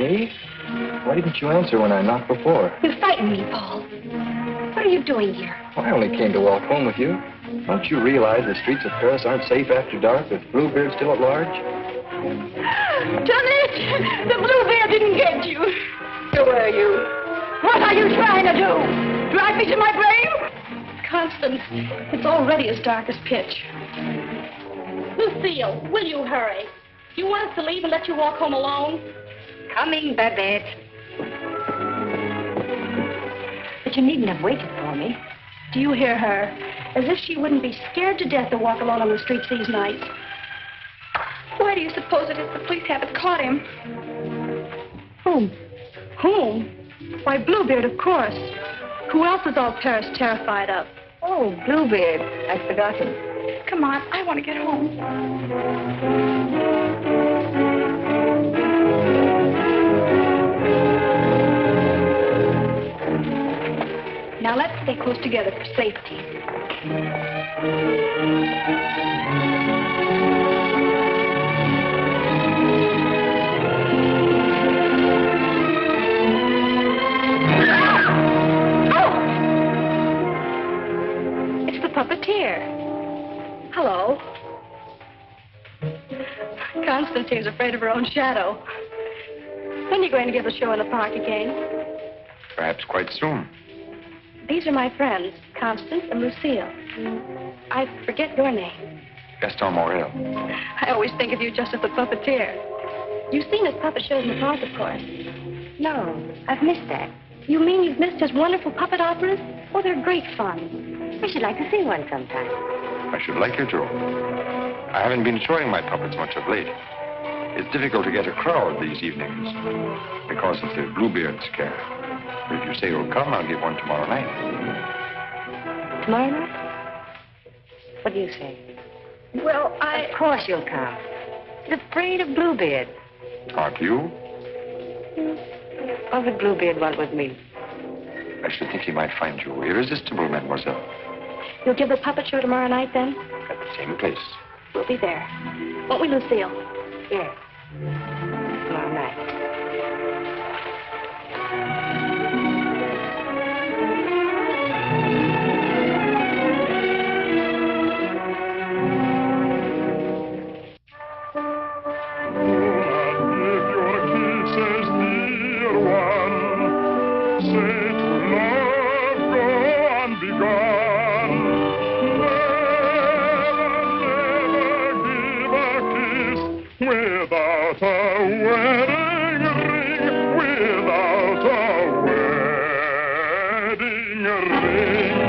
Me? Why didn't you answer when I knocked before? You frightened me, Paul. What are you doing here? Well, I only came to walk home with you. Don't you realize the streets of Paris aren't safe after dark with Bluebeard still at large? Johnny, the Bluebeard didn't get you. Who are you? What are you trying to do? Drive me to my grave? Constance, it's already as dark as pitch. Lucille, will you hurry? Do you want us to leave and let you walk home alone? Coming, Babette. But you needn't have waited for me. Do you hear her? As if she wouldn't be scared to death to walk alone on the streets these nights. Why do you suppose it is the police haven't caught him? Whom? Whom? Why, Bluebeard, of course. Who else is all Paris terrified of? Oh, Bluebeard. I'd forgotten. Come on, I want to get home. Now let's stay close together for safety. It's the puppeteer. Hello. Constance seems afraid of her own shadow. When are you going to give a show in the park again? Perhaps quite soon. These are my friends, Constance and Lucille. I forget your name. Gaston Morel. I always think of you just as the puppeteer. You've seen his puppet shows in the park, of course. No, I've missed that. You mean you've missed his wonderful puppet operas? Oh, they're great fun. I should like to see one sometime. I should like you to. I haven't been showing my puppets much of late. It's difficult to get a crowd these evenings because of the Bluebeard scare. But if you say you'll come, I'll give one tomorrow night. Tomorrow night? What do you say? Well, Of course you'll come. He's afraid of Bluebeard. Aren't you? What would Bluebeard want with me? I should think he might find you irresistible, mademoiselle. You'll give the puppet show tomorrow night, then? At the same place. We'll be there. Won't we, Lucille? Yes. Tomorrow night. Without a wedding ring, without a wedding ring.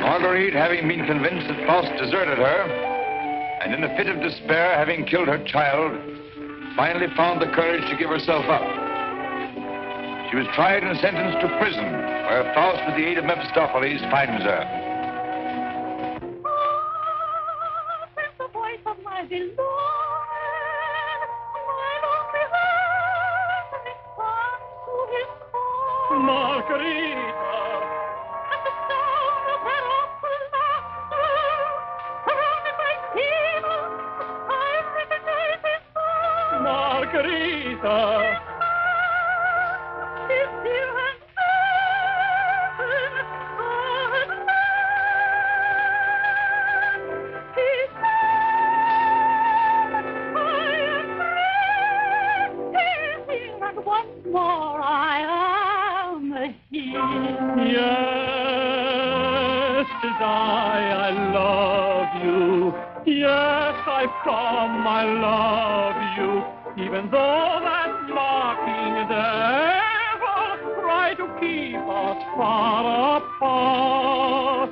Marguerite, having been convinced that Faust deserted her, and in a fit of despair, having killed her child, finally found the courage to give herself up. She was tried and sentenced to prison, where Faust, with the aid of Mephistopheles, finds her. It's the voice of my beloved, my lonely heart responds to his call. Margarita, At the sound of her awful laughter, surrounded by demons, I recognize his voice. Margarita. His dear and once more I am here. Yes, tis I love you. Yes, I've come, I love you. Even though that mocking devil try to keep us far apart,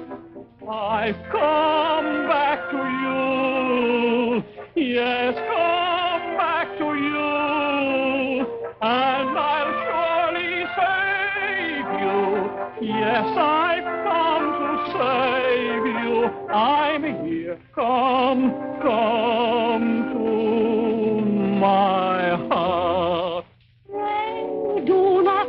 I've come back to you. Yes, come back to you. And I'll surely save you. Yes, I've come to save you. I'm here. Come to my heart. Pray do not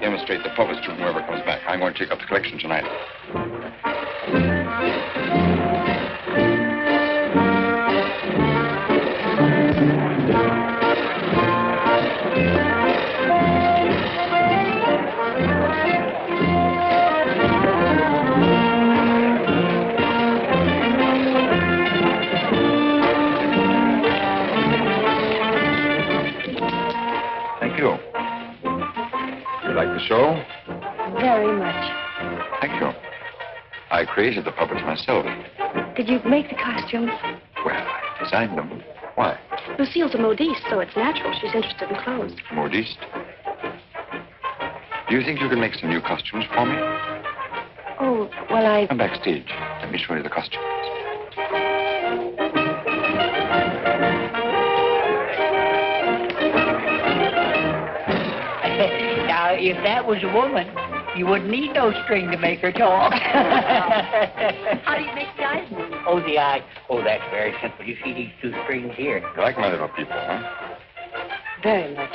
Demonstrate the puppets to whoever comes back. I'm going to take up the collection tonight. Thank you. Like the show? Very much. Thank you. I created the puppets myself. Did you make the costumes? Well, I designed them. Why? Lucille's a modiste, so it's natural she's interested in clothes. Modiste? Do you think you can make some new costumes for me? Oh, well, Come backstage. Let me show you the costumes. Now, if that was a woman, you wouldn't need no string to make her talk. how do you make the eyes move? Oh, the eye. Oh, that's very simple. You see these two strings here? You like my little people, huh? Very much.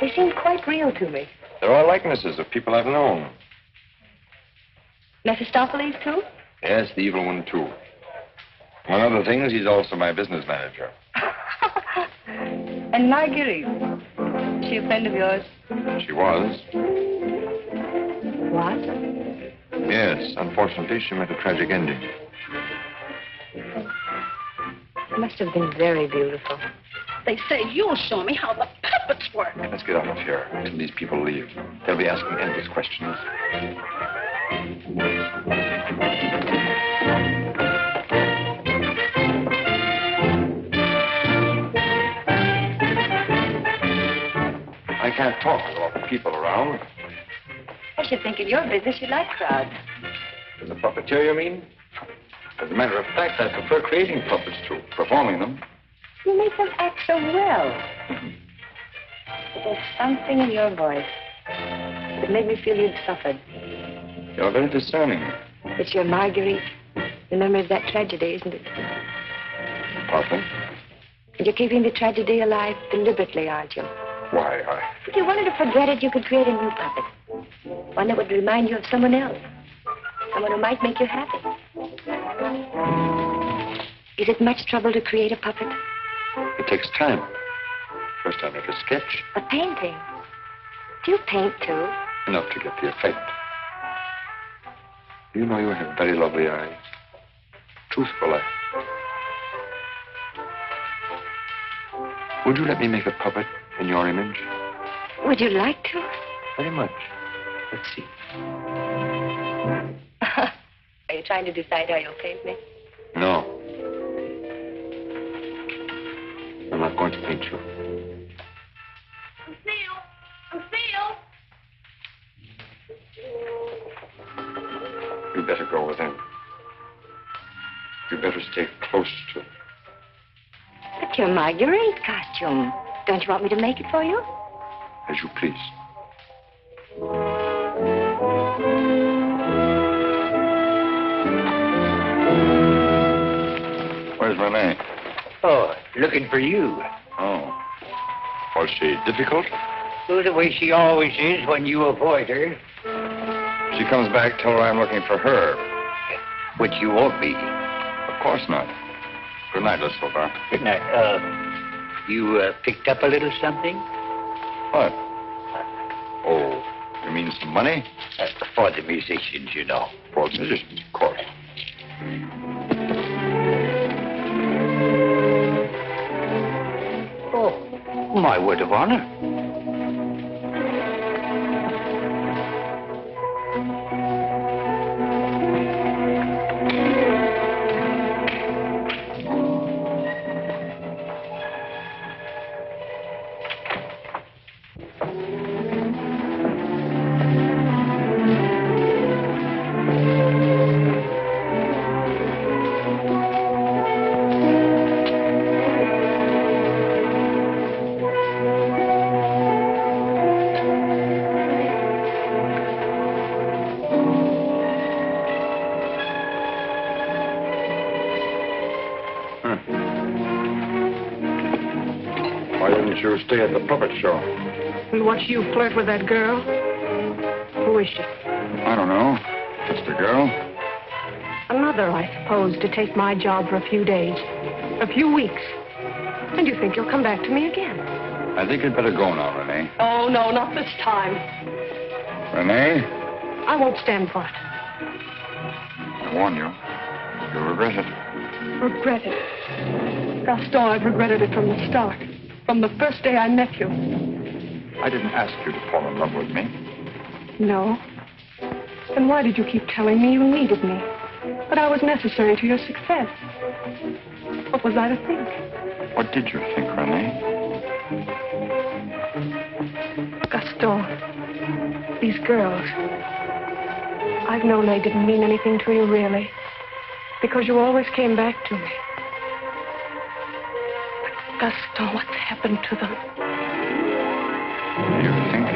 They seem quite real to me. They're all likenesses of people I've known. Mephistopheles, too? Yes, the evil one, too. Among other things, he's also my business manager. And Marguerite, is she a friend of yours? She was. What? Yes, unfortunately, she met a tragic ending. It must have been very beautiful. They say you'll show me how the puppets work. Let's get out of here until these people leave. They'll be asking endless questions. I can't talk with all the people around. I should think in your business you like crowds. As a puppeteer, you mean? As a matter of fact, I prefer creating puppets to performing them. You make them act so well. But there's something in your voice that made me feel you'd suffered. You're very discerning. It's your Marguerite. The memory of that tragedy, isn't it? Partly. And you're keeping the tragedy alive deliberately, aren't you? Why, If you wanted to forget it, you could create a new puppet. One that would remind you of someone else. Someone who might make you happy. Is it much trouble to create a puppet? It takes time. First I make a sketch. A painting? Do you paint, too? Enough to get the effect. You know you have very lovely eyes. Truthful eyes. Would you let me make a puppet in your image? Would you like to? Very much. Let's see. Are you trying to decide how you'll paint me? No. I'm not going to paint you. Lucille! You'd better go with him. You'd better stay close to him. But your Marguerite costume. Don't you want me to make it for you? As you please. Where's Renee? Oh, looking for you. Oh. Was she difficult? Oh, the way she always is when you avoid her. She comes back, tell her I'm looking for her. Which you won't be. Of course not. Good night, Miss Silver. Good night. You picked up a little something? What? Oh, you mean some money? For the musicians, you know. For the musicians, of course. Oh, my word of honor. Why didn't you stay at the puppet show? And watch you flirt with that girl? Who is she? I don't know. Just a girl. Another, I suppose, to take my job for a few days. A few weeks. And you think you'll come back to me again? I think you'd better go now, Renee. Oh, no, not this time. Renee, I won't stand for it. I warn you. You'll regret it. Regret it. Gaston, I've regretted it from the start. From the first day I met you. I didn't ask you to fall in love with me. No. Then why did you keep telling me you needed me? That I was necessary to your success? What was I to think? What did you think, Renee? Gaston, these girls. I've known they didn't mean anything to you, really. Because you always came back to me. But Gaston, what's happened to them? You think?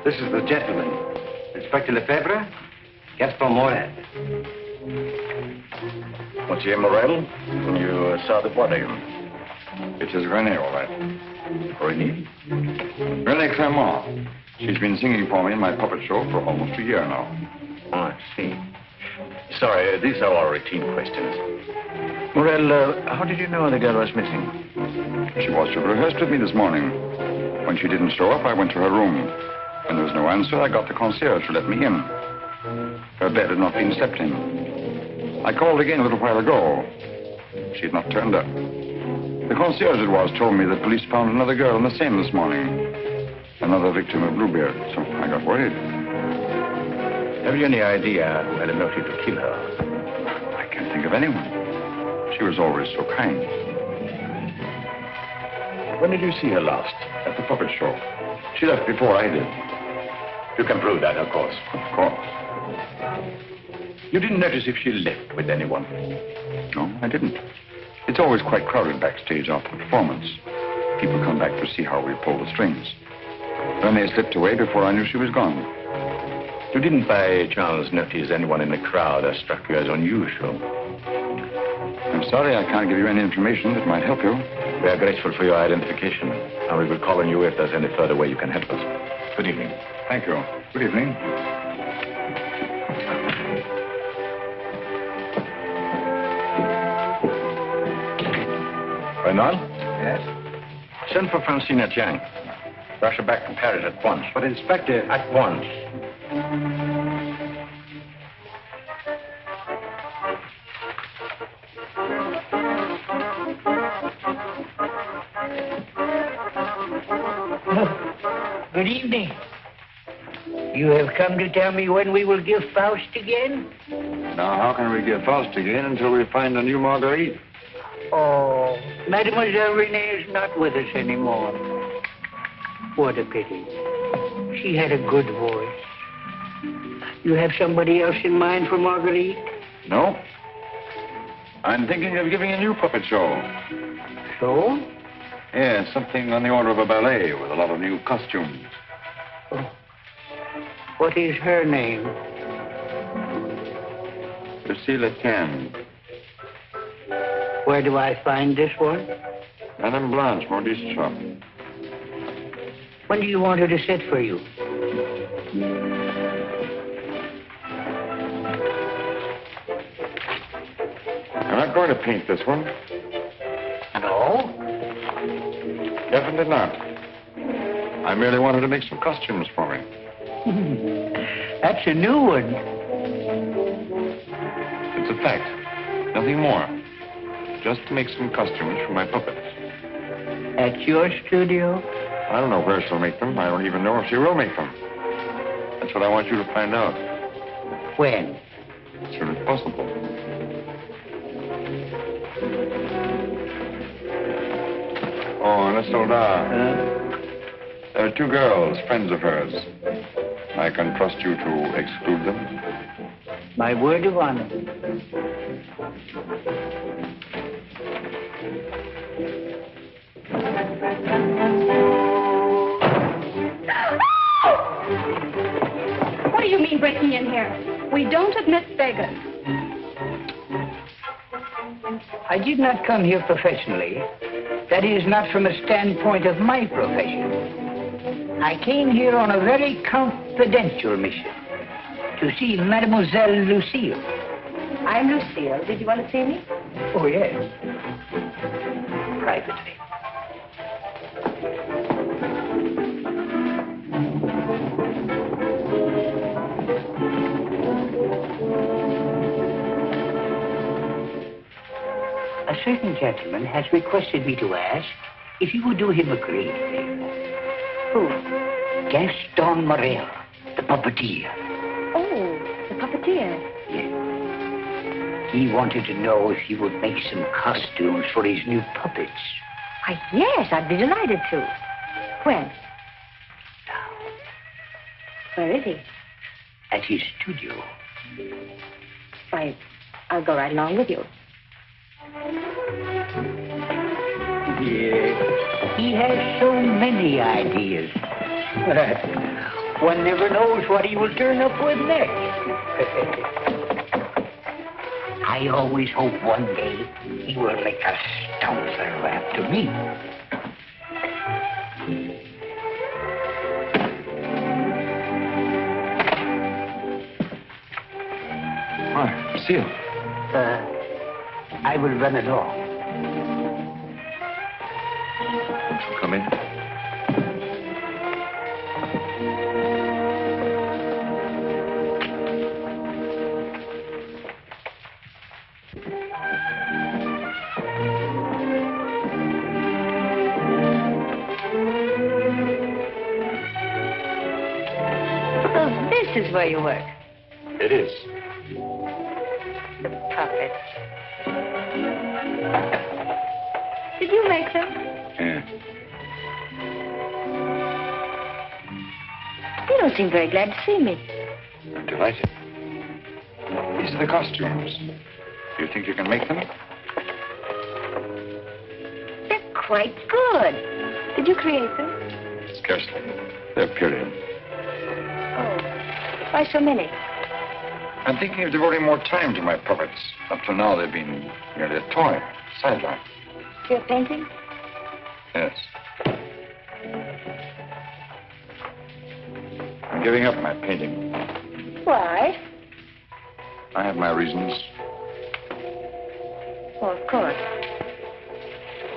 This is the gentleman. Inspector Lefebvre, Gaston Morel. Monsieur Morel, you saw the body. It is Renee, all right. Renee? Renee Clermont. She's been singing for me in my puppet show for almost a year now. Oh, I see. Sorry, these are all routine questions. Morel, how did you know the girl was missing? She was to have rehearsed with me this morning. When she didn't show up, I went to her room. When there was no answer, I got the concierge to let me in. Her bed had not been slept in. I called again a little while ago. She had not turned up. The concierge it was told me that police found another girl in the Seine this morning. Another victim of Bluebeard, so I got worried. Have you any idea who had a motive to kill her? I can't think of anyone. She was always so kind. When did you see her last? At the puppet show. She left before I did. You can prove that, of course. Of course. You didn't notice if she left with anyone? No, I didn't. It's always quite crowded backstage after the performance. People come back to see how we pull the strings. Then they slipped away before I knew she was gone. You didn't by chance notice anyone in the crowd that struck you as unusual? I'm sorry I can't give you any information that might help you. We are grateful for your identification, and we will call on you if there's any further way you can help us. Good evening. Thank you. Good evening. Bernard? Yes? Send for Francine Chiang. Rush her back to Paris at once. But, Inspector... At once. Good evening. You have come to tell me when we will give Faust again? Now, how can we give Faust again until we find a new Marguerite? Oh, Mademoiselle Renee is not with us anymore. What a pity. She had a good voice. You have somebody else in mind for Marguerite? No. I'm thinking of giving a new puppet show. So? Yes, something on the order of a ballet with a lot of new costumes. Oh. What is her name? Lucille Etienne. Where do I find this one? Madame Blanche, Maurice's shop. When do you want her to sit for you? I'm not going to paint this one. No? Definitely not. I merely wanted to make some costumes for me. That's a new one. It's a fact. Nothing more. Just to make some costumes for my puppets. At your studio? I don't know where she'll make them. I don't even know if she will make them. That's what I want you to find out. When? As soon as possible. Oh, and Isolda. There are two girls, friends of hers. I can trust you to exclude them? My word of honor. What do you mean breaking in here? We don't admit beggars. I did not come here professionally. That is not from a standpoint of my profession. I came here on a very confidential mission to see Mademoiselle Lucille. I'm Lucille. Did you want to see me? Oh, yes. Privately. A certain gentleman has requested me to ask if you would do him a great favor. Who? Gaston Morel, the puppeteer. Oh, the puppeteer. Yes. He wanted to know if you would make some costumes for his new puppets. Why, yes, I'd be delighted to. When? Now, Where is he? at his studio. Why, I'll go right along with you. Yes. He has so many ideas. One never knows what he will turn up with next. I always hope one day he will make a stoutler after me. Hi, Lucille. I will run along. Won't you come in? So this is where you work. It is. The puppets. You make them. Yeah. You don't seem very glad to see me. I'm delighted. These are the costumes. Do you think you can make them? They're quite good. Did you create them? Scarcely. They're period. Oh, why so many? I'm thinking of devoting more time to my puppets. Up till now, they've been merely a toy, sideline. You're painting? Yes. I'm giving up my painting. Why? I have my reasons. Oh, of course.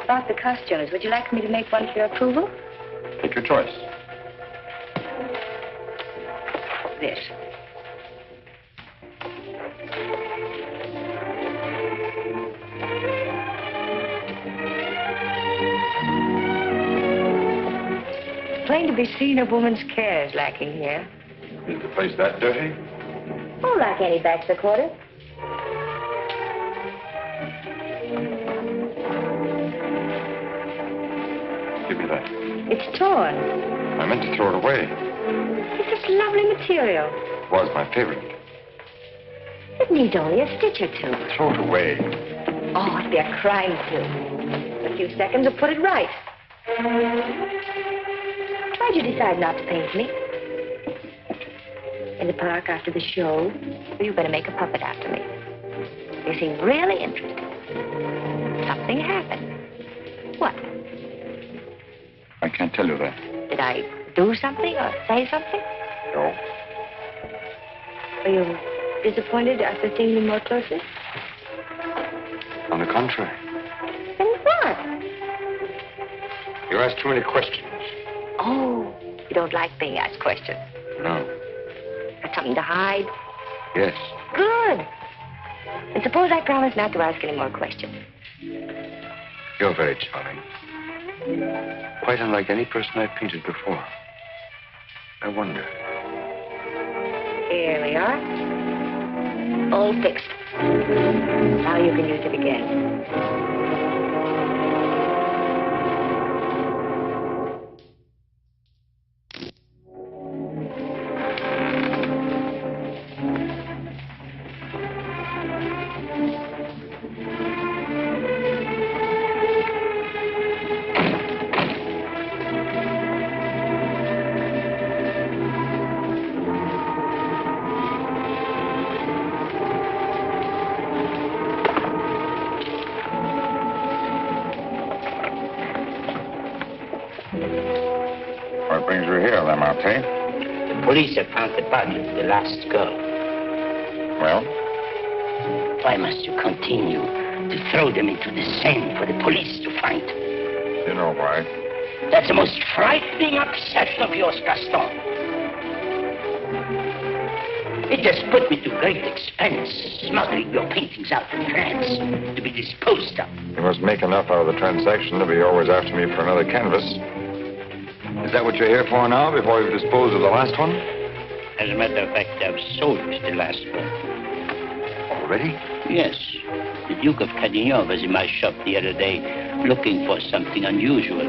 About the costumes, would you like me to make one for your approval? Take your choice. This. Plain to be seen, a woman's care is lacking here. Is the place that dirty? Oh, like any bachelor quarter. Give me that. It's torn. I meant to throw it away. It's this lovely material. It was my favorite. It needs only a stitch or two. Throw it away. Oh, it'd be a crime to. A few seconds will put it right. Why'd you decide not to paint me? In the park after the show, you were going to make a puppet after me. You seemed really interested. Something happened. What? I can't tell you that. Did I do something or say something? No. Were you disappointed after seeing me more closely? On the contrary. Then what? You ask too many questions. Oh, you don't like being asked questions. No. Got something to hide? Yes. Good. And suppose I promise not to ask any more questions. You're very charming. Quite unlike any person I've painted before. I wonder. Here we are. All fixed. Now you can use it again. What brings you here, Lamartine? The police have found the body of the last girl. Well? Why must you continue to throw them into the Seine for the police to find? You know why. That's the most frightening obsession of yours, Gaston. It has put me to great expense smuggling your paintings out to France to be disposed of. You must make enough out of the transaction to be always after me for another canvas. Is that what you're here for now, before you've disposed of the last one? As a matter of fact, I've sold the last one. Already? Yes. The Duke of Carradine was in my shop the other day looking for something unusual.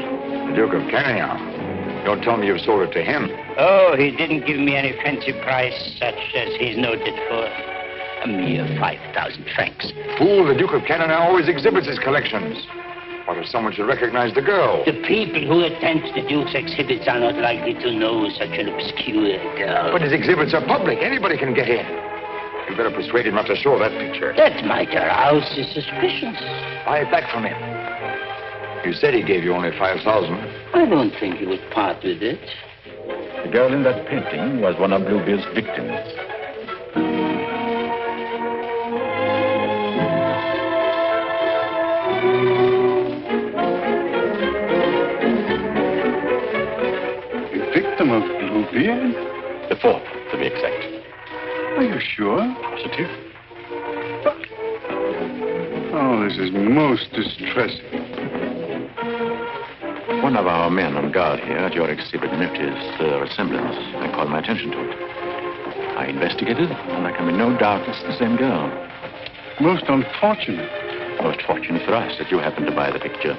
The Duke of Carradine? Don't tell me you've sold it to him. Oh, he didn't give me any fancy price such as he's noted for. A mere 5,000 francs. Fool, the Duke of Carradine always exhibits his collections. What if someone should recognize the girl? The people who attend the Duke's exhibits are not likely to know such an obscure girl. But his exhibits are public. Anybody can get in. You better persuade him not to show that picture. That might arouse his suspicions. Buy it back from him. You said he gave you only 5,000. I don't think he would part with it. The girl in that painting was one of Bluebeard's victims. Victim of Bluebeard? The fourth, to be exact. Are you sure? Positive. Oh, this is most distressing. One of our men on guard here at your exhibit noticed a resemblance. I called my attention to it. I investigated, and there can be no doubt it's the same girl. Most unfortunate. Most fortunate for us that you happened to buy the picture.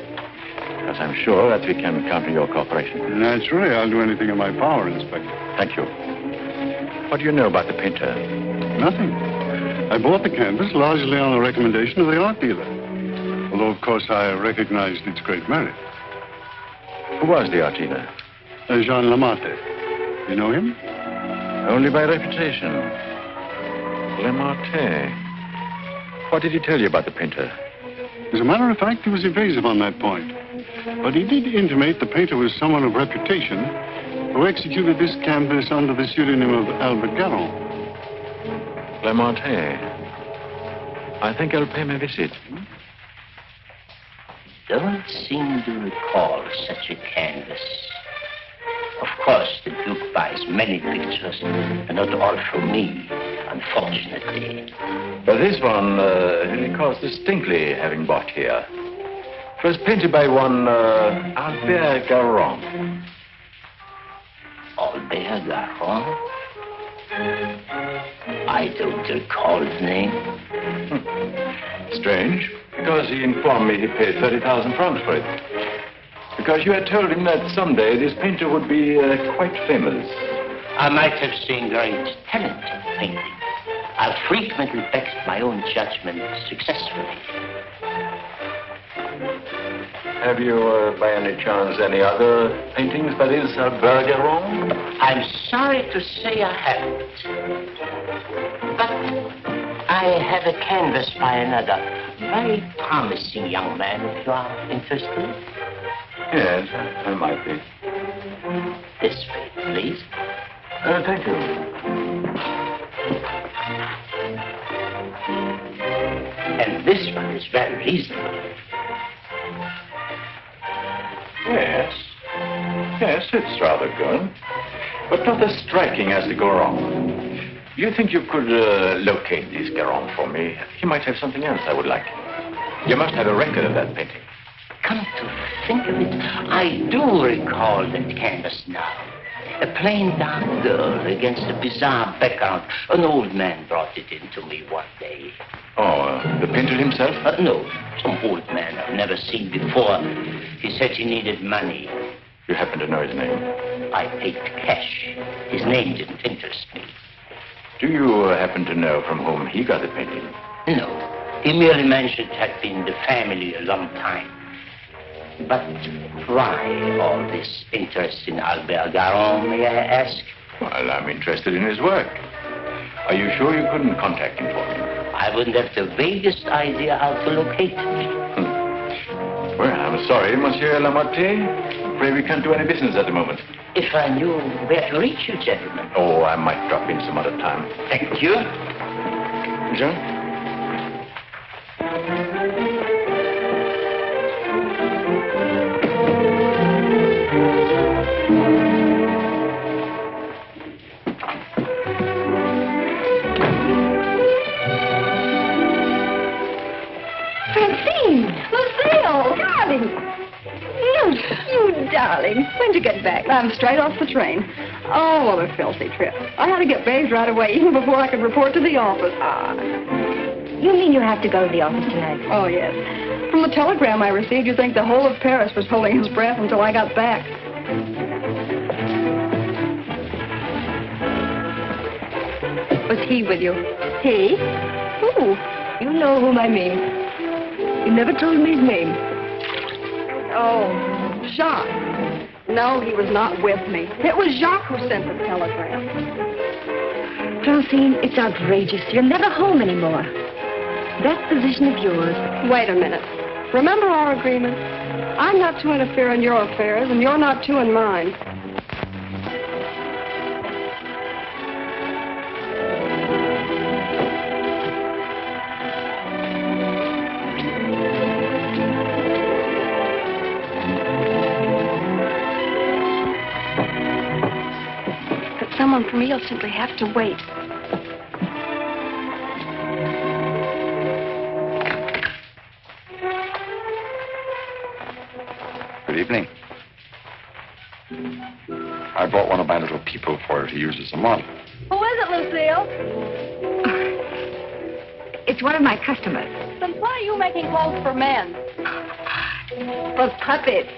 Because I'm sure that we can count on your cooperation. Naturally, I'll do anything in my power, Inspector. Thank you. What do you know about the painter? Nothing. I bought the canvas largely on the recommendation of the art dealer. Although, of course, I recognized its great merit. Who was the art dealer? Jean Lamarté. You know him? Only by reputation. Lamarté. What did he tell you about the painter? As a matter of fact, he was evasive on that point. But he did intimate the painter was someone of reputation who executed this canvas under the pseudonym of Albert Garon. Lamarté. I think I'll pay him a visit. Don't seem to recall such a canvas. Of course, the Duke buys many pictures, and not all from me, unfortunately. But this one, he recalls distinctly having bought here. It was painted by one Albert Garon. Albert Garon? I don't recall the name. Strange, because he informed me he paid 30,000 francs for it. Because you had told him that someday this painter would be quite famous. I might have seen great talent in painting. I've frequently backed my own judgment successfully. Have you, by any chance, any other paintings by this Albert Garon? I'm sorry to say I haven't. But I have a canvas by another very promising young man, if you are interested. Yes, I might be. This way, please. Thank you. And this one is very reasonable. Yes. Yes, it's rather good. But not as striking as the Garon. Do you think you could locate this Garon for me? He might have something else I would like. You must have a record of that painting. Come to think of it, I do recall that canvas now. A plain dark girl against a bizarre background. An old man brought it in to me one day. Oh, the painter himself? No, some old man I've never seen before. He said he needed money. You happen to know his name? I paid cash. His name didn't interest me. Do you happen to know from whom he got the painting? No. He merely mentioned it had been the family a long time. But why all this interest in Albert Garon, may I ask? Well, I'm interested in his work. Are you sure you couldn't contact him for me? I wouldn't have the vaguest idea how to locate him. Well, I'm sorry, Monsieur Lamarté. Afraid we can't do any business at the moment. If I knew where to reach you, gentlemen. Oh, I might drop in some other time. Thank you. Jean? You darling. When'd you get back? I'm straight off the train. Oh, what a filthy trip. I had to get bathed right away, even before I could report to the office. You mean you have to go to the office tonight? Oh, yes. From the telegram I received, you'd think the whole of Paris was holding his breath until I got back. Was he with you? He? Who? You know whom I mean. You never told me his name. Oh, Jacques. No, he was not with me. It was Jacques who sent the telegram. Francine, it's outrageous. You're never home anymore. That position of yours. Wait a minute. Remember our agreement? I'm not to interfere in your affairs, and you're not to in mine. Someone for me will simply have to wait. Good evening. I brought one of my little people for her to use as a model. Who is it, Lucille? It's one of my customers. Then why are you making clothes for men? For puppets.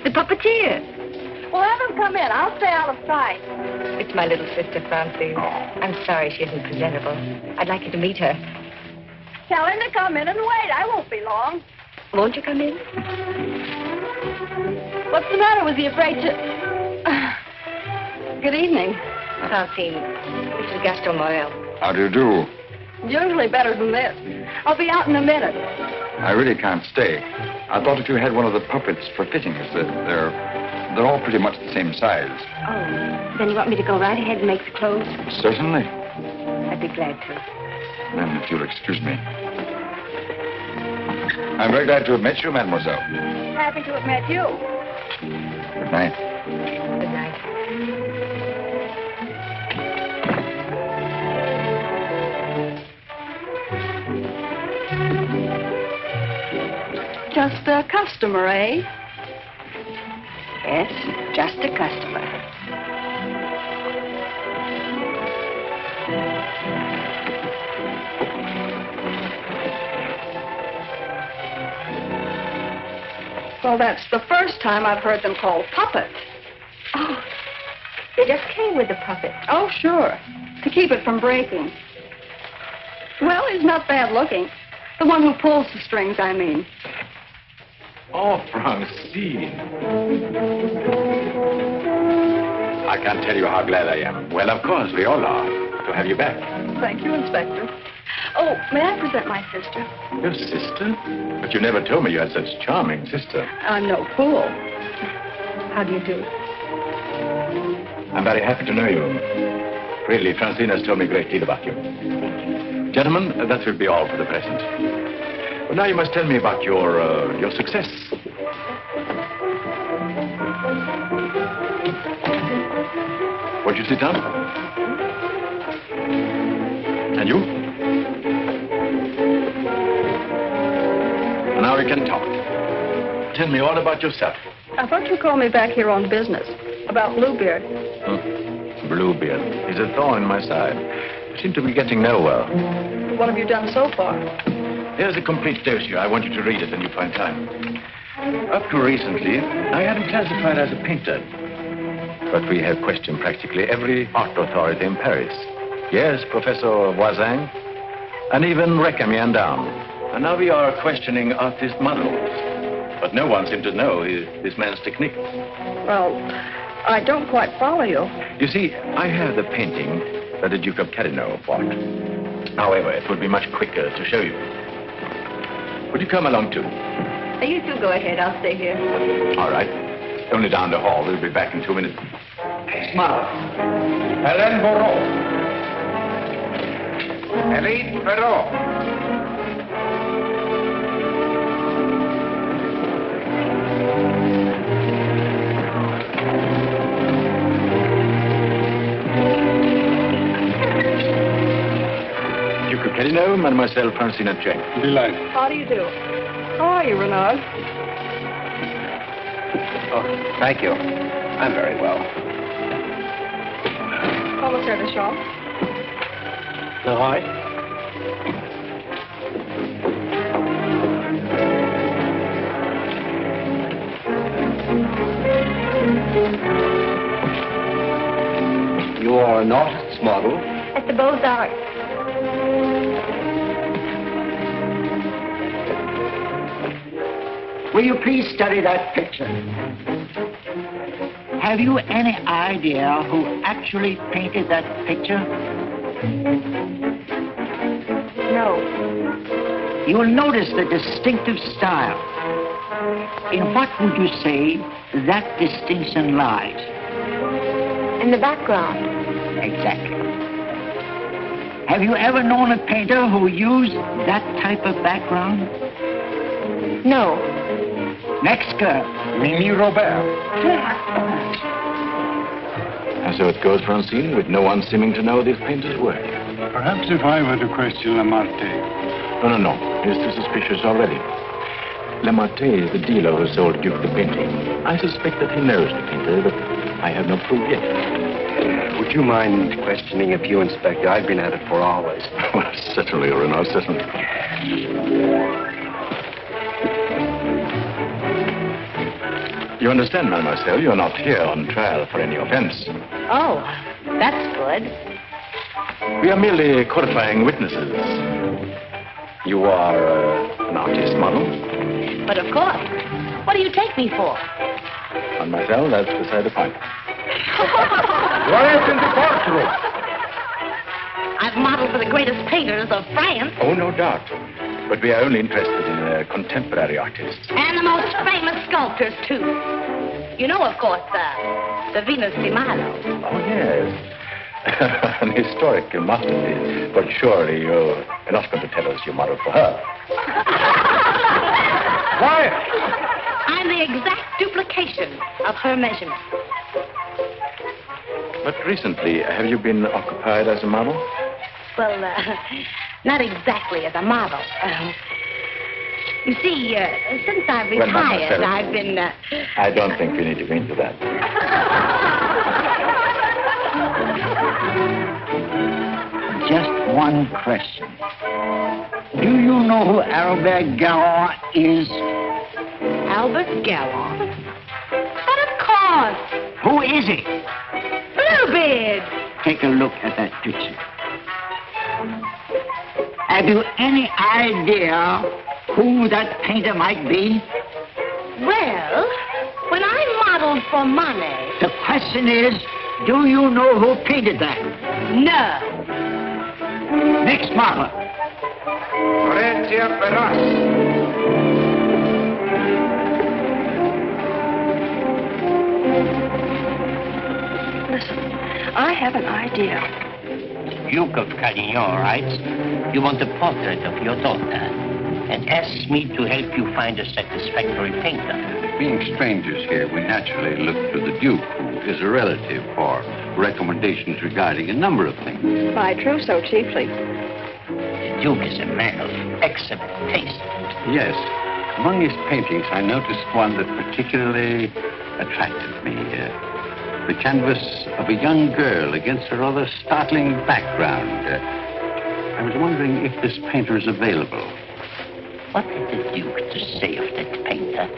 The puppeteer. Well, have them come in. I'll stay out of sight. It's my little sister, Francine. I'm sorry she isn't presentable. I'd like you to meet her. Tell him to come in and wait. I won't be long. Won't you come in? What's the matter? Was he afraid to... Good evening. Francine, this is Gaston Morel. How do you do? Usually better than this. I'll be out in a minute. I really can't stay. I thought if you had one of the puppets for fittings, they're all pretty much the same size. Oh, then you want me to go right ahead and make the clothes? Certainly. I'd be glad to. Then, if you'll excuse me. I'm very glad to have met you, mademoiselle. Happy to have met you. Good night. Good night. Just a customer, eh? Yes, just a customer. Well, that's the first time I've heard them called puppets. Oh, they just came with the puppet. Oh, sure. To keep it from breaking. Well, he's not bad looking. The one who pulls the strings, I mean. Oh, Francine. I can't tell you how glad I am. Well, of course, we all are, to have you back. Thank you, Inspector. Oh, may I present my sister? Your sister? But you never told me you had such a charming sister. I'm no fool. How do you do? I'm very happy to know you. Really, Francine has told me a great deal about you. Gentlemen, that will be all for the present. Well, now you must tell me about your success. Won't you sit down? And you? And now we can talk. Tell me all about yourself. I thought you called me back here on business. About Bluebeard. Bluebeard. He's a thorn in my side. I seem to be getting nowhere. What have you done so far? Here's a complete dossier. I want you to read it when you find time. Up to recently, I had him classified as a painter. But we have questioned practically every art authority in Paris. Yes, Professor Voisin, and even Recamier down. And now we are questioning artist models. But no one seems to know this man's technique. Well, I don't quite follow you. You see, I have the painting that the Duke of Carradine bought. However, it would be much quicker to show you. Would you come along too? You two go ahead. I'll stay here. All right. Only down the hall. We'll be back in 2 minutes. Smile. Hélène Moreau. Elite Perrault. Duke of Carradine, Mademoiselle Francine Jane. Delighted. How do you do? How are you, Renard? Oh, thank you. I'm very well. Commissaire de Champ. Leroy? You are an artist's model? At the Beaux-Arts. Will you please study that picture? Have you any idea who actually painted that picture? No. You will notice the distinctive style. In what would you say that distinction lies? In the background. Exactly. Have you ever known a painter who used that type of background? No. Next girl. Mimi Robert. And so it goes, Francine, with no one seeming to know this painter's work. Perhaps if I were to question Lamartine. No. He's too suspicious already. Lamartine is the dealer who sold Duke the painting. I suspect that he knows the painter, but I have no proof yet. Would you mind questioning a few, Inspector? I've been at it for hours. Well, certainly, Renaud, certainly. You understand, mademoiselle, you're not here on trial for any offense. Oh, that's good. We are merely qualifying witnesses. You are an artist model? But of course. What do you take me for? Mademoiselle, that's beside the point. Quiet in the courtroom. I've modeled for the greatest painters of France. Oh, no doubt. But we are only interested in contemporary artists. And the most famous sculptors, too. You know, of course, the Venus de Milo. Oh, yes. An historical masterpiece. But surely you're not going to tell us you modeled for her. Quiet. I'm the exact duplication of her measurements. But recently, have you been occupied as a model? Well, not exactly as a model. You see, since I've retired, I've been... I don't think we need to go into that. Just one question. Do you know who Albert Garon is? Albert Garon? But of course. Who is he? Bluebeard. Take a look at that picture. Have you any idea who that painter might be? Well, when I modeled for Monet... The question is, do you know who painted that? No. Next model. Florencia Ferraz. Listen, I have an idea. Duke of Carradine writes, you want a portrait of your daughter and asks me to help you find a satisfactory painter. Being strangers here, we naturally look to the Duke, who is a relative, for recommendations regarding a number of things. My trousseau, chiefly. The Duke is a man of excellent taste. Yes. Among his paintings, I noticed one that particularly attracted me. The canvas of a young girl against a rather startling background. I was wondering if this painter is available. What had the Duke to say of that painter?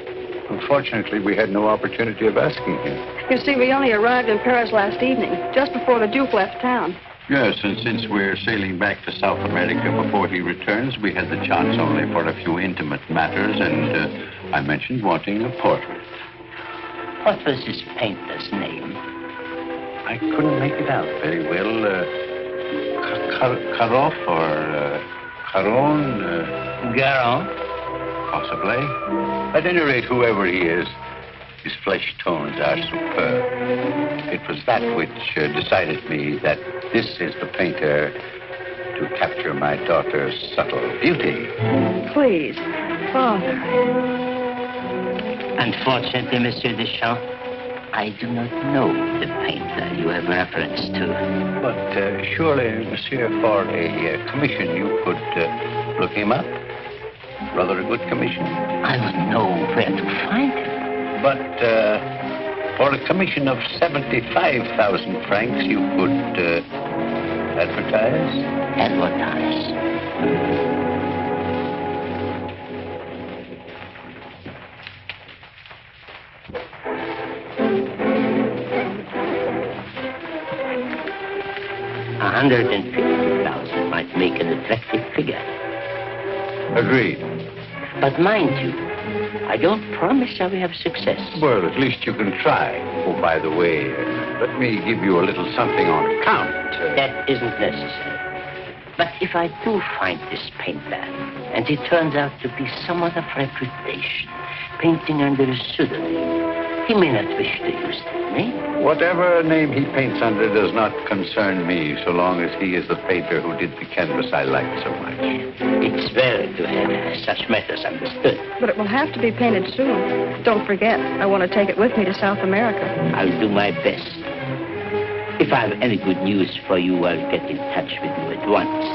Unfortunately, we had no opportunity of asking him. You see, we only arrived in Paris last evening, just before the Duke left town. Yes, and since we're sailing back to South America before he returns, we had the chance only for a few intimate matters, and I mentioned wanting a portrait. What was this painter's name? I couldn't make it out very well. Karoff or Caron? Garon? Possibly. At any rate, whoever he is, his flesh tones are superb. It was that which decided me that this is the painter to capture my daughter's subtle beauty. Please, Father. Unfortunately, Monsieur Deschamps, I do not know the painter you have reference to. But surely, Monsieur, for a commission, you could look him up. Rather a good commission. I would know where to find him. But for a commission of 75,000 francs, you could advertise? Advertise. $150,000 might make an attractive figure. Agreed. But mind you, I don't promise I will have success. Well, at least you can try. Oh, by the way, let me give you a little something on account. That isn't necessary. But if I do find this painter, and he turns out to be someone of reputation, painting under a pseudonym, he may not wish to use that name. Whatever name he paints under does not concern me, so long as he is the painter who did the canvas I like so much. It's well to have such matters understood. But it will have to be painted soon. Don't forget, I want to take it with me to South America. I'll do my best. If I have any good news for you, I'll get in touch with you at once.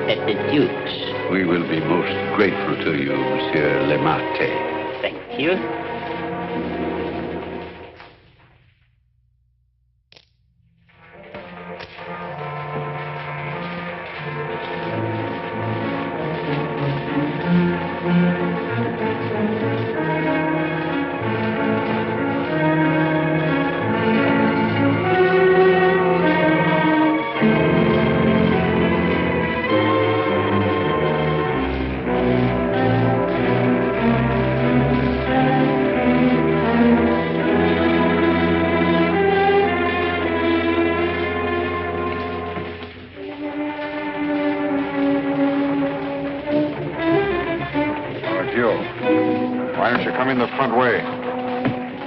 At the Duke's. We will be most grateful to you, Monsieur Lemarte. Thank you. you. Why don't you come in the front way?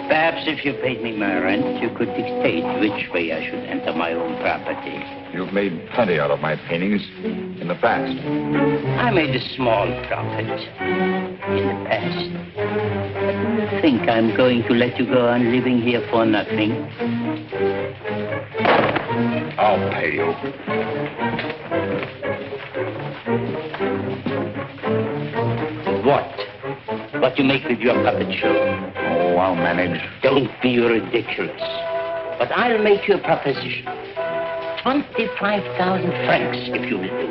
Perhaps if you paid me my rent, you could dictate which way I should enter my own property. You've made plenty out of my paintings in the past. I made a small profit in the past. But do you think I'm going to let you go on living here for nothing? I'll pay you. What you make with your puppet show? Oh, I'll manage. Don't be ridiculous. But I'll make you a proposition. 25,000 francs, if you will do.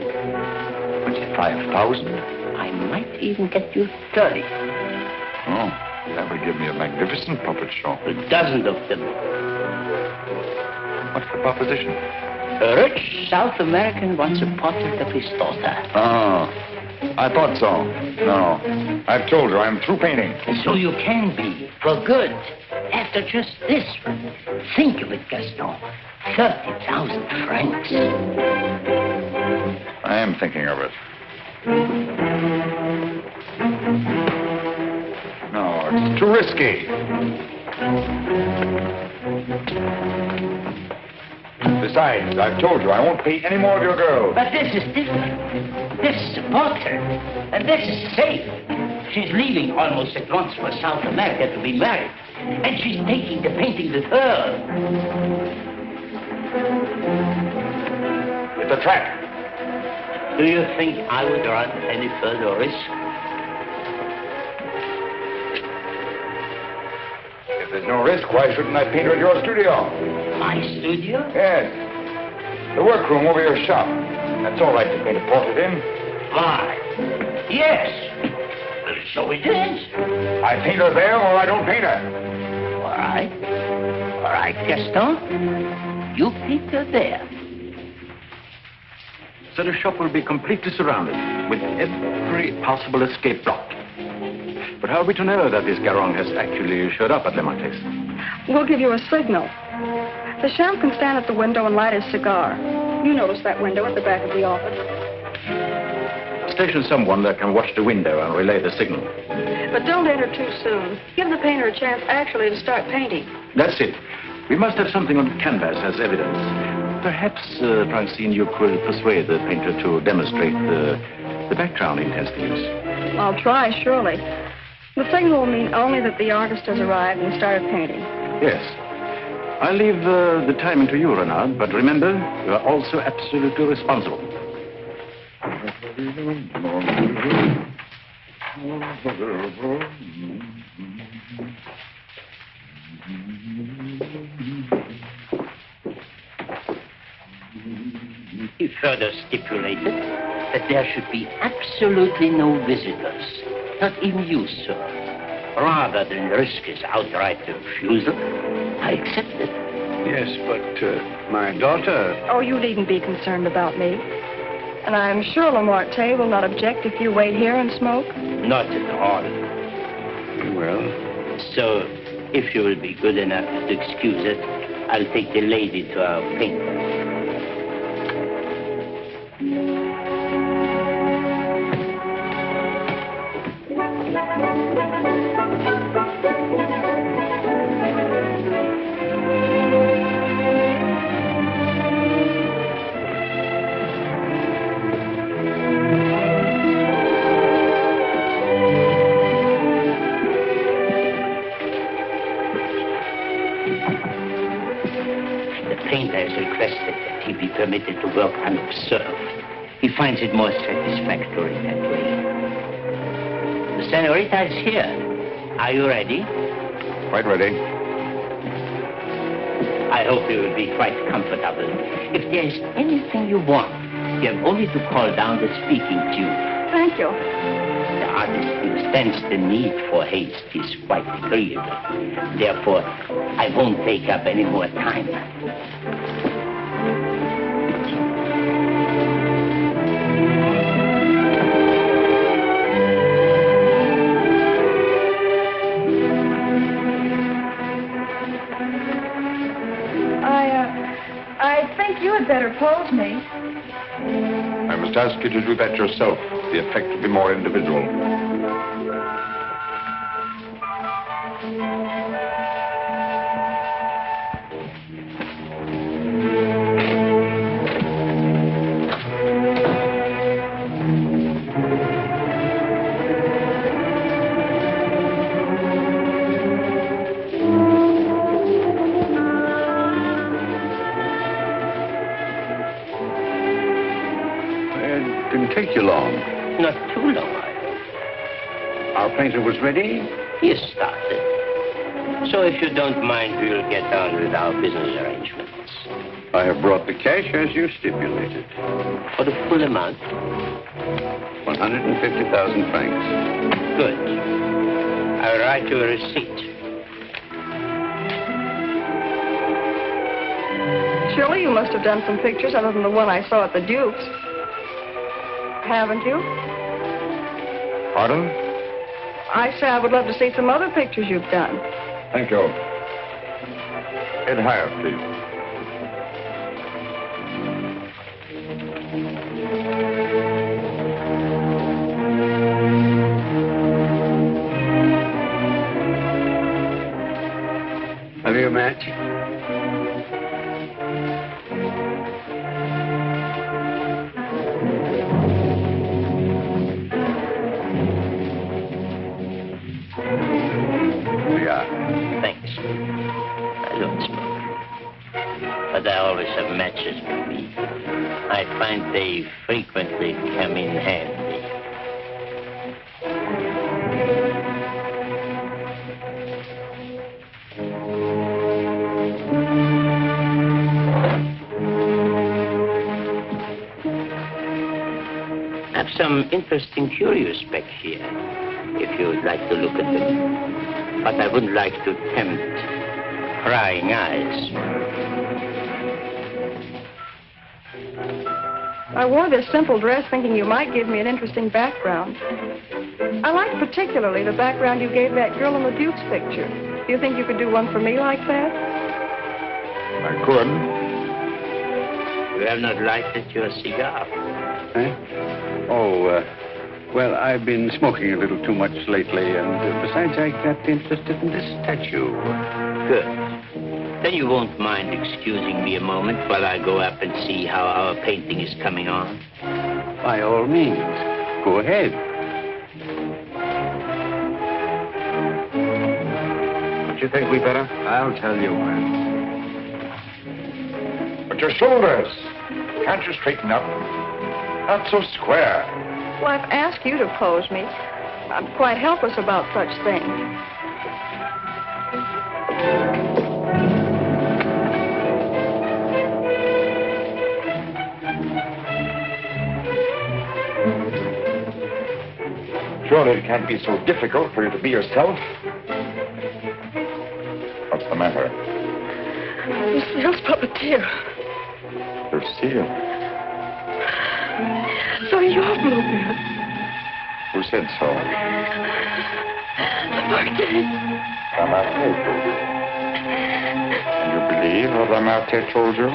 25,000? I might even get you 30. Oh, that would give me a magnificent puppet show. A dozen of them. What's the proposition? A rich South American wants a portrait of his daughter. Oh, I thought so. No, I've told her I'm through painting. So you can be, for good. After just this one. Think of it, Gaston. 30,000 francs. I am thinking of it. No, it's too risky. Besides, I've told you I won't pay any more of your girls. But this is different. This is a portrait. And this is safe. She's leaving almost at once for South America to be married. And she's taking the painting with her. It's a trap. Do you think I would run any further risk? If there's no risk, why shouldn't I paint her at your studio? My studio? Yes. The workroom over your shop. That's all right to paint a portrait in. Why? Yes. Well, so it is. I paint her there or I don't paint her. All right. All right, Gaston. You paint her there. So the shop will be completely surrounded with every possible escape blocked. But how are we to know that this Garong has actually showed up at Le Marquis? We'll give you a signal. The champ can stand at the window and light his cigar. You notice that window at the back of the office. Station someone that can watch the window and relay the signal. But don't enter too soon. Give the painter a chance actually to start painting. That's it. We must have something on canvas as evidence. Perhaps, Francine, you could persuade the painter to demonstrate the background he intends to use. I'll try, surely. The signal will mean only that the artist has arrived and started painting. Yes. I'll leave the timing to you, Renard, but remember, you are also absolutely responsible. He further stipulated that there should be absolutely no visitors, not even you, sir. Rather than risk his outright refusal, I accepted. Yes, but my daughter... Oh, you needn't be concerned about me. And I'm sure Lamarté will not object if you wait here and smoke. Not at all. Well... So, if you will be good enough to excuse it, I'll take the lady to our painter. Permitted to work unobserved. He finds it more satisfactory that way. The senorita is here. Are you ready? Quite ready. I hope you will be quite comfortable. If there is anything you want, you have only to call down the speaking tube. Thank you. The artist understands the need for haste is quite agreeable. Therefore, I won't take up any more time. You had better pose me. I must ask you to do that yourself. The effect will be more individual. take you long? Not too long, I hope. Our painter was ready? He has started. So if you don't mind, we'll get on with our business arrangements. I have brought the cash as you stipulated. For the full amount? 150,000 francs. Good. I'll write you a receipt. Surely you must have done some pictures other than the one I saw at the Duke's. Haven't you? Pardon? I say I would love to see some other pictures you've done. Thank you. Head higher, please. Have you a match? Thanks. I don't smoke. But I always have matches with me. I find they frequently come in handy. I have some interesting curios back here, if you would like to look at them. But I wouldn't like to tempt prying eyes. I wore this simple dress thinking you might give me an interesting background. I liked particularly the background you gave that girl in the Duke's picture. Do you think you could do one for me like that? I could. You have not lighted your cigar. Eh? Oh, well, I've been smoking a little too much lately, and besides, I got interested in this statue. Good. Then you won't mind excusing me a moment while I go up and see how our painting is coming on? By all means. Go ahead. Don't you think we better? I'll tell you when. But your shoulders. Can't you straighten up? Not so square. Well, I've asked you to pose me. I'm quite helpless about such things. Surely it can't be so difficult for you to be yourself. What's the matter? Lucille's puppeteer. Lucille. So you're Bluebeard. Who said so? Martin. Ramarte. And you believe what Ramarte told you?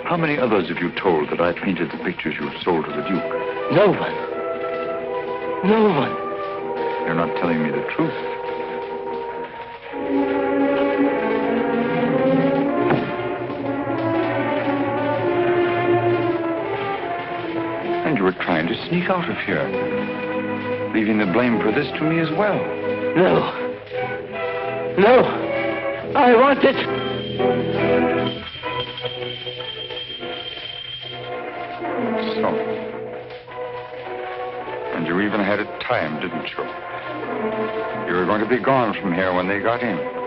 How many others have you told that I painted the pictures you have sold to the Duke? No one. No one. You're not telling me the truth. And you were trying to sneak out of here, leaving the blame for this to me as well. No. No. I want it So. And you even had it timed, didn't you? You were going to be gone from here when they got in.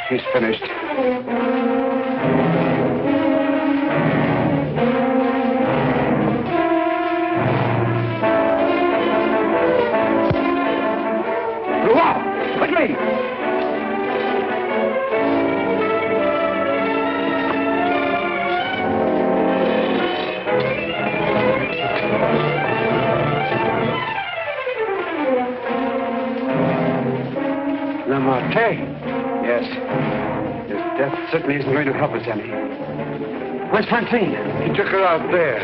He's finished. Go on! With me! Lamartine? Yes. His death certainly isn't going to help us any. Where's Francine? He took her out there.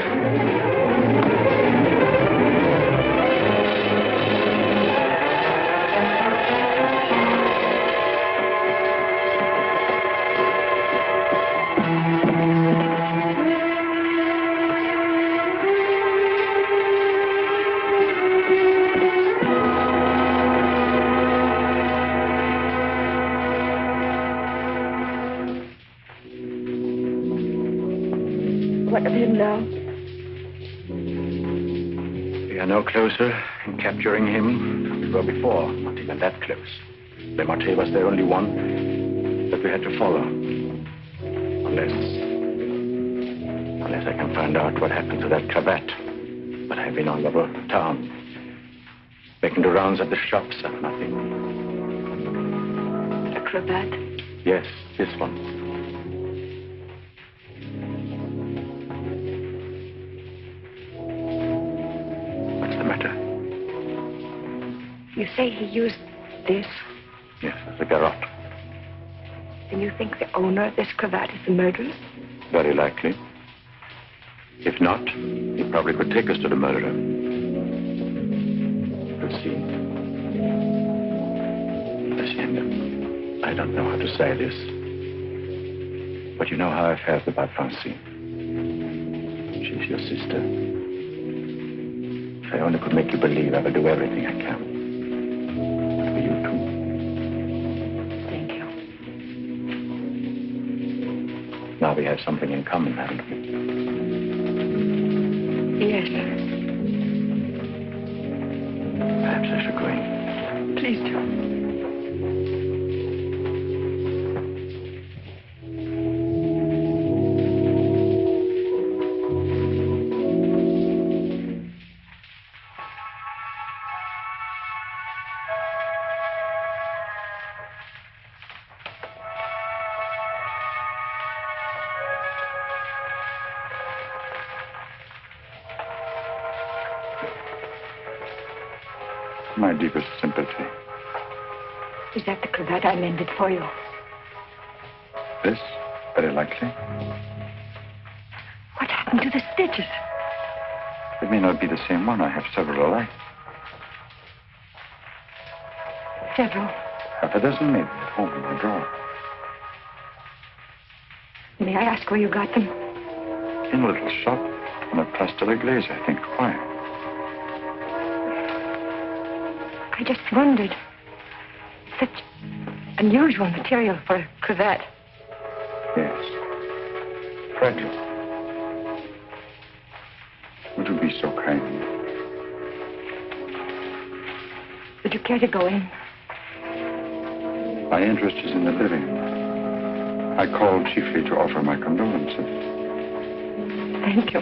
What of him now? We are no closer in capturing him than we were before. Not even that close. Lamartine was the only one that we had to follow. Unless I can find out what happened to that cravat. But I've been all over town, making the rounds at the shops and nothing. The cravat? Yes, this one. You say he used this? Yes, the garrote. And you think the owner of this cravat is the murderer? Very likely. If not, he probably could take us to the murderer. We'll see. Hacienda, I don't know how to say this, but you know how I felt about Francine. She's your sister. If I only could make you believe, I will do everything I can. For you, too. Thank you. Now we have something in common, haven't we? Yes. Perhaps I should go in. Please do. My deepest sympathy. Is that the cravat I mended for you? This? Very likely. What happened to the stitches? It may not be the same one. I have several alike. Several. Half a dozen, maybe, at home in my drawer. May I ask where you got them? In a little shop on the Place de l'Église, I think. Why? I just wondered. Such unusual material for a cravat. Yes. Fragile. Would you be so kind? Would you care to go in? My interest is in the living. I called chiefly to offer my condolences. Thank you.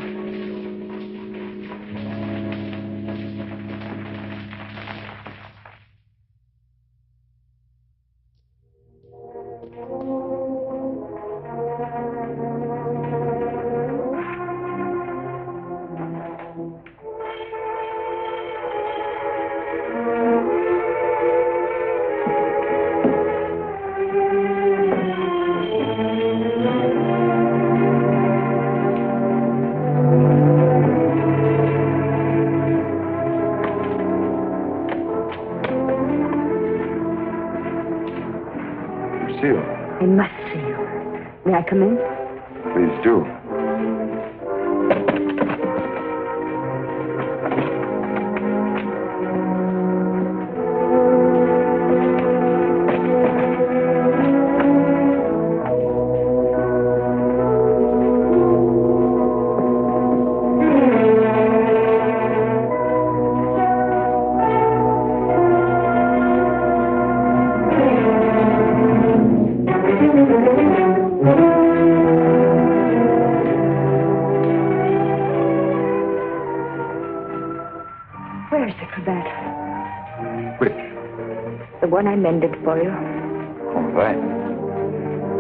I must see you. May I come in? Please do. Where's the cravat? Which? The one I mended for you. Oh, that.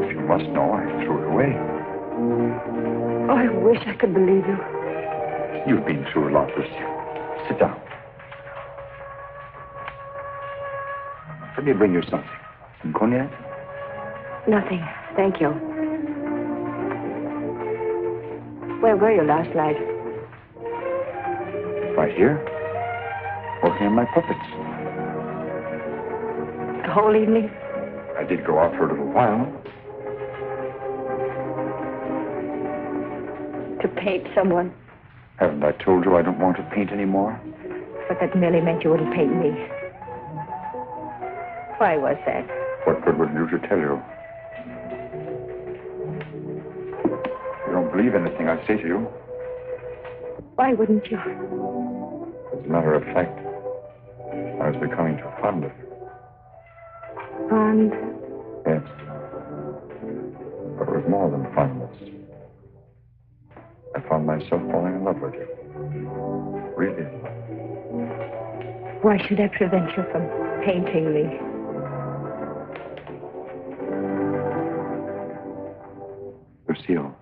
If you must know, I threw it away. Oh, I wish I could believe you. You've been through a lot, Lucia. Sit down. Let me bring you something. Some cognac? Nothing. Thank you. Where were you last night? Right here. Working on my puppets. The whole evening? I did go out for a little while. To paint someone. Haven't I told you I don't want to paint anymore? But that merely meant you wouldn't paint me. Why was that? What good would it do to tell you? You don't believe anything I say to you. Why wouldn't you? As a matter of fact, I was becoming too fond of you. Fond? Yes. But it was more than fondness. I found myself falling in love with you. Really in love. Why should I prevent you from painting me? Lucille,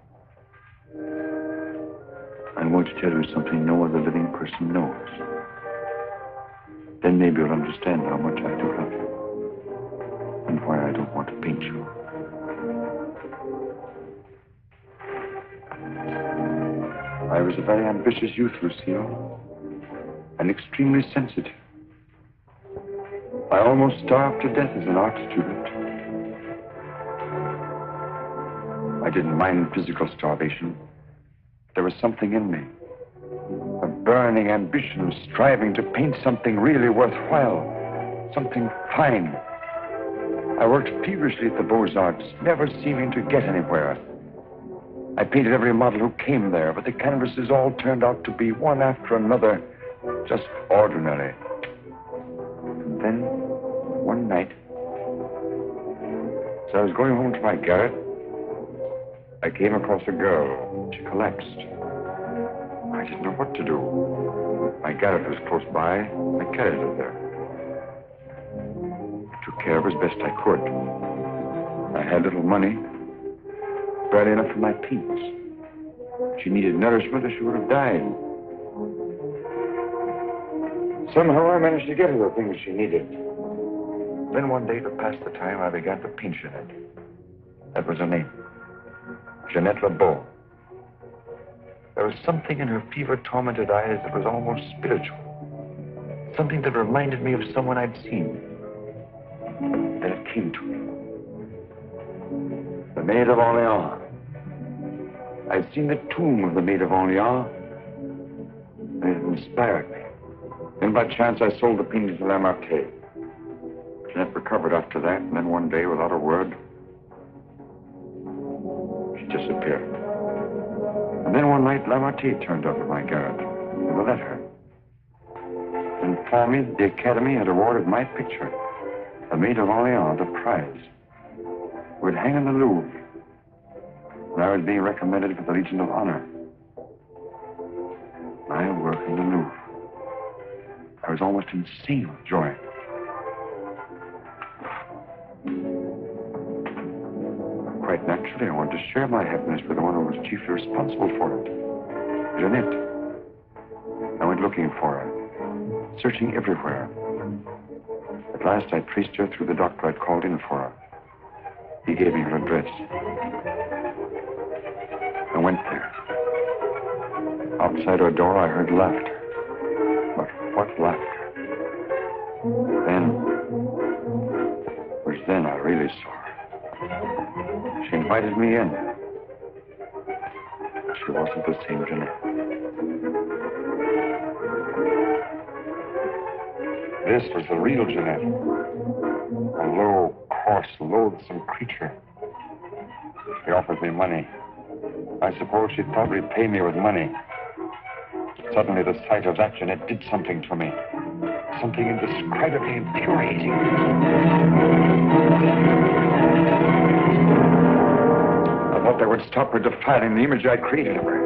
I'm going to tell you something no other living person knows. Then maybe you'll understand how much I do love you. And why I don't want to paint you. I was a very ambitious youth, Lucille. And extremely sensitive. I almost starved to death as an art student. I didn't mind physical starvation. There was something in me. A burning ambition of striving to paint something really worthwhile. Something fine. I worked feverishly at the Beaux-Arts, never seeming to get anywhere. I painted every model who came there, but the canvases all turned out to be one after another, just ordinary. And then, one night, as I was going home to my garret, I came across a girl. She collapsed. I didn't know what to do. My garret was close by. I carried her there. I took care of her as best I could. I had little money, barely enough for my paints. She needed nourishment or she would have died. Somehow I managed to get her the things she needed. Then one day, to pass the time, I began to paint Jeanette. That was her name. Jeanette LeBeau. There was something in her fever-tormented eyes that was almost spiritual. Something that reminded me of someone I'd seen. then it came to me. The Maid of Orleans. I'd seen the tomb of the Maid of Orleans, and it inspired me. Then by chance I sold the painting to Lamartine. Jeanette recovered after that, and then one day, without a word, she disappeared. And then one night, Lamartine turned up at my garage with a letter. And informed me that the Academy had awarded my picture, the Maid of Orleans, the prize. It would hang in the Louvre. And I was being recommended for the Legion of Honor. My work in the Louvre. I was almost insane with joy. Quite naturally, I wanted to share my happiness with the one who was chiefly responsible for it, Jeanette. I went looking for her, searching everywhere. At last, I traced her through the doctor I'd called in for her. He gave me her address. I went there. Outside her door, I heard laughter. But what laughter? Then I really saw her. She invited me in. She wasn't the same Jeanette. This was the real Jeanette. A low, coarse, loathsome creature. She offered me money. I suppose she'd probably pay me with money. Suddenly, the sight of that Jeanette did something to me. Something indescribably infuriating. I thought that would stop her defiling the image I created of her.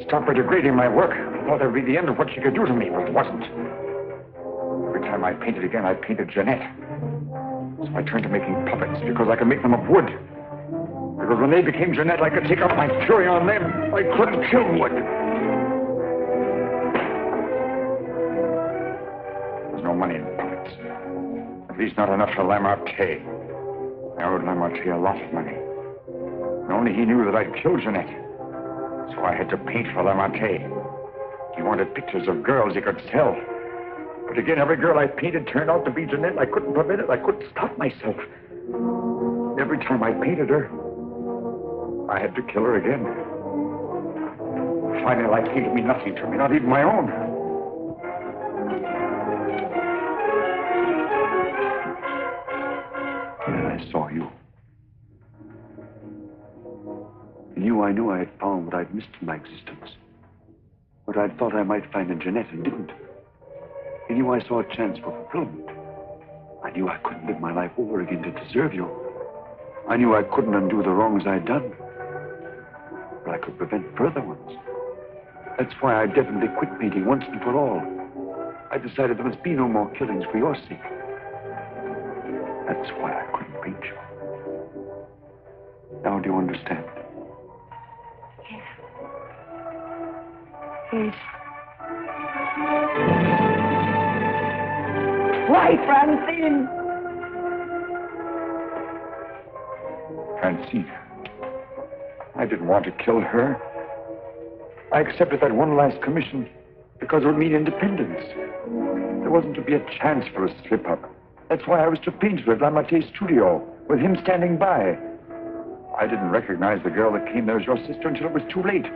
Stop her degrading my work. I thought that would be the end of what she could do to me, but it wasn't. Every time I painted again, I painted Jeanette. So I turned to making puppets because I could make them of wood. Because when they became Jeanette, I could take out my fury on them. I couldn't kill wood. No money in puppets. At least not enough for Lamartine. I owed Lamartine a lot of money. And only he knew that I'd killed Jeanette. So I had to paint for Lamartine. He wanted pictures of girls he could sell. But again, every girl I painted turned out to be Jeanette. I couldn't prevent it. I couldn't stop myself. Every time I painted her, I had to kill her again. Finally, life seemed to mean nothing to me, not even my own. I saw you. In you, I knew I had found what I'd missed in my existence. What I'd thought I might find in Jeanette and didn't. In you, I saw a chance for fulfillment. I knew I couldn't live my life over again to deserve you. I knew I couldn't undo the wrongs I'd done. But I could prevent further ones. That's why I definitely quit painting once and for all. I decided there must be no more killings for your sake. That's why I couldn't paint you. Now do you understand? Yes. Yes. Why, Francine? Francine. I didn't want to kill her. I accepted that one last commission because it would mean independence. There wasn't to be a chance for a slip-up. That's why I was to paint her at Lamartine's studio, with him standing by. I didn't recognize the girl that came there as your sister until it was too late.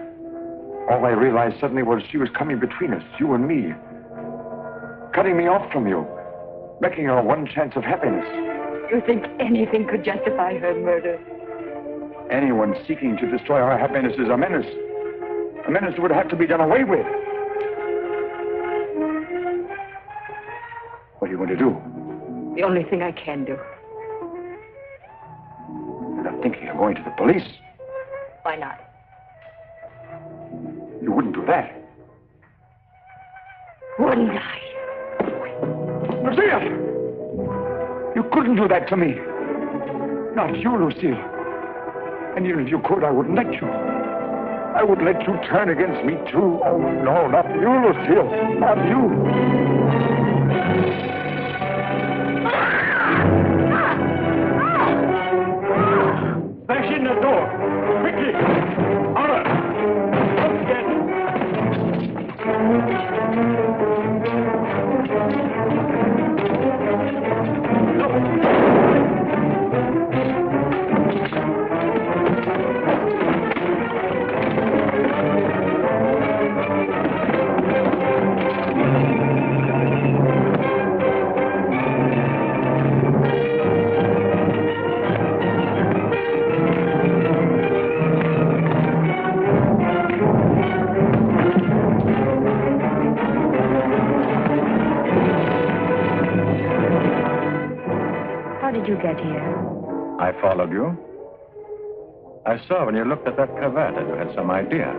All I realized suddenly was she was coming between us, you and me. Cutting me off from you. Wrecking our one chance of happiness. You think anything could justify her murder? Anyone seeking to destroy our happiness is a menace. A menace that would have to be done away with. What are you going to do? The only thing I can do. You're not thinking of going to the police? Why not? You wouldn't do that. Wouldn't I? Lucille! You couldn't do that to me. Not you, Lucille. And even if you could, I wouldn't let you. I wouldn't let you turn against me, too. Oh, no, not you, Lucille. Not you. Smash in the door. Quickly. Honor. Don't get it. get here? I followed you. I saw when you looked at that cravat that you had some idea.